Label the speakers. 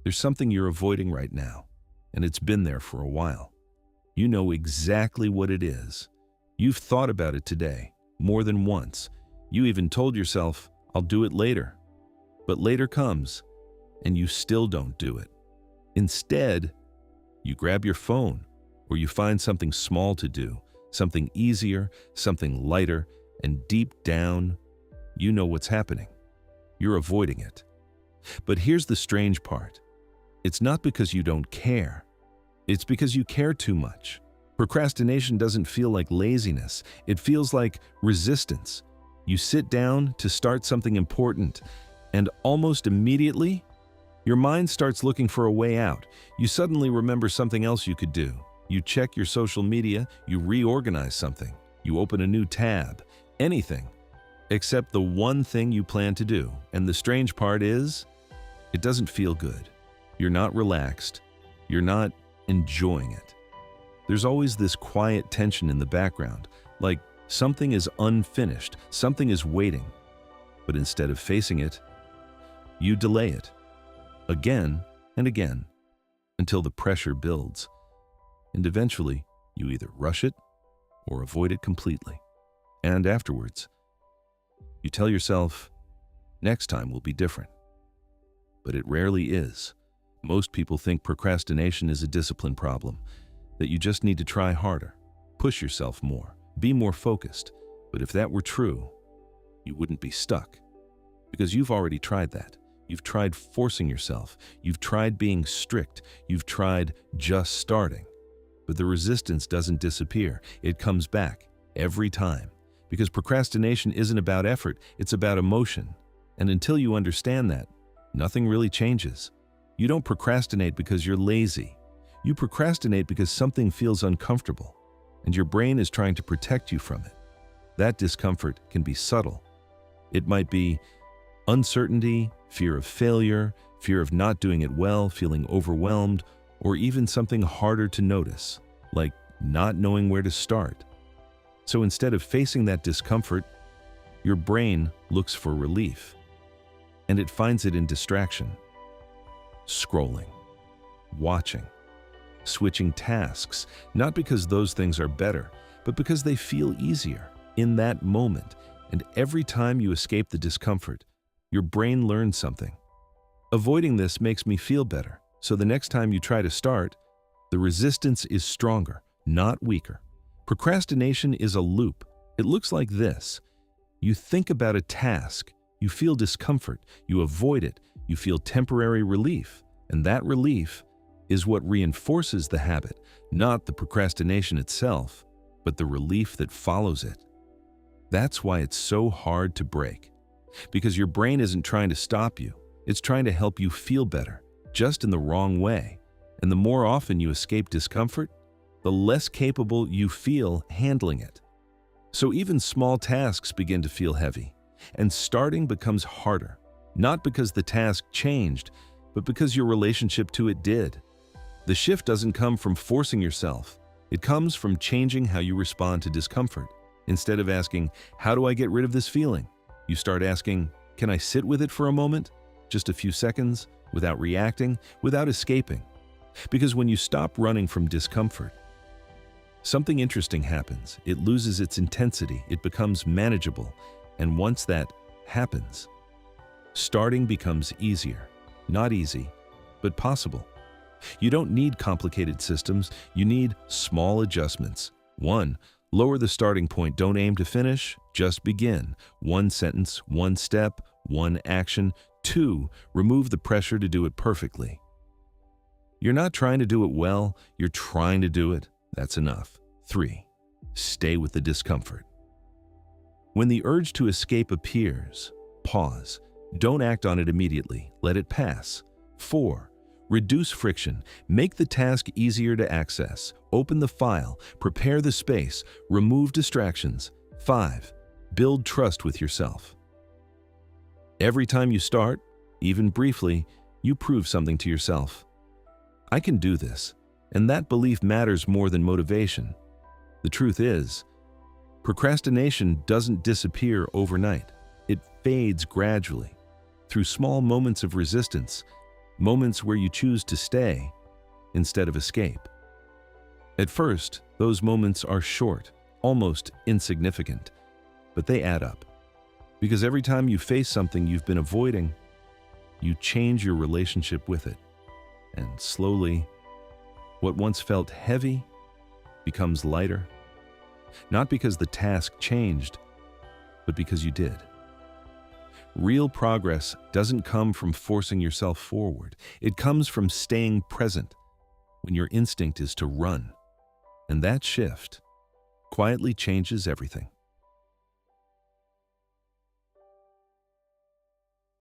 Speaker 1: There's something you're avoiding right now, and it's been there for a while. You know exactly what it is. You've thought about it today, more than once. You even told yourself, I'll do it later. But later comes, and you still don't do it. Instead, you grab your phone, or you find something small to do, something easier, something lighter, and deep down, you know what's happening. You're avoiding it. But here's the strange part. It's not because you don't care. It's because you care too much. Procrastination doesn't feel like laziness. It feels like resistance. You sit down to start something important, and almost immediately, your mind starts looking for a way out. You suddenly remember something else you could do. You check your social media, you reorganize something, you open a new tab, anything, except the one thing you plan to do. And the strange part is, it doesn't feel good. You're not relaxed. You're not enjoying it. There's always this quiet tension in the background, like something is unfinished, something is waiting. But instead of facing it, you delay it. Again and again, until the pressure builds. And eventually, you either rush it or avoid it completely. And afterwards, you tell yourself, next time will be different. But it rarely is. Most people think procrastination is a discipline problem, that you just need to try harder, push yourself more, be more focused. But if that were true, you wouldn't be stuck. Because you've already tried that. You've tried forcing yourself. You've tried being strict. You've tried just starting. But the resistance doesn't disappear. It comes back every time. Because procrastination isn't about effort, it's about emotion. And until you understand that, nothing really changes. You don't procrastinate because you're lazy. You procrastinate because something feels uncomfortable, and your brain is trying to protect you from it. That discomfort can be subtle. It might be uncertainty, fear of failure, fear of not doing it well, feeling overwhelmed, or even something harder to notice, like not knowing where to start. So instead of facing that discomfort, your brain looks for relief, and it finds it in distraction. Scrolling, watching, switching tasks, not because those things are better, but because they feel easier in that moment. And every time you escape the discomfort, your brain learns something. Avoiding this makes me feel better, so the next time you try to start, the resistance is stronger, not weaker. Procrastination is a loop. It looks like this. You think about a task, you feel discomfort, you avoid it, you feel temporary relief, and that relief is what reinforces the habit, not the procrastination itself, but the relief that follows it. That's why it's so hard to break. Because your brain isn't trying to stop you, it's trying to help you feel better, just in the wrong way. And the more often you escape discomfort, the less capable you feel handling it. So even small tasks begin to feel heavy, and starting becomes harder, not because the task changed, but because your relationship to it did. The shift doesn't come from forcing yourself. It comes from changing how you respond to discomfort. Instead of asking, how do I get rid of this feeling? You start asking, can I sit with it for a moment? Just a few seconds, without reacting, without escaping. Because when you stop running from discomfort, something interesting happens. It loses its intensity, it becomes manageable, and once that happens, starting becomes easier. Not easy, but possible. You don't need complicated systems, you need small adjustments. 1. Lower the starting point. Don't aim to finish, just begin. 1 sentence, 1 step, 1 action. 2. Remove the pressure to do it perfectly. You're not trying to do it well, you're trying to do it. That's enough. 3. Stay with the discomfort. When the urge to escape appears, pause. Don't act on it immediately. Let it pass. 4. Reduce friction. Make the task easier to access. Open the file. Prepare the space. Remove distractions. 5. Build trust with yourself. Every time you start, even briefly, you prove something to yourself. I can do this, and that belief matters more than motivation. The truth is, procrastination doesn't disappear overnight. It fades gradually, through small moments of resistance, moments where you choose to stay instead of escape. At first, those moments are short, almost insignificant, but they add up. Because every time you face something you've been avoiding, you change your relationship with it. And slowly, what once felt heavy becomes lighter. Not because the task changed, but because you did. Real progress doesn't come from forcing yourself forward. It comes from staying present when your instinct is to run. And that shift quietly changes everything.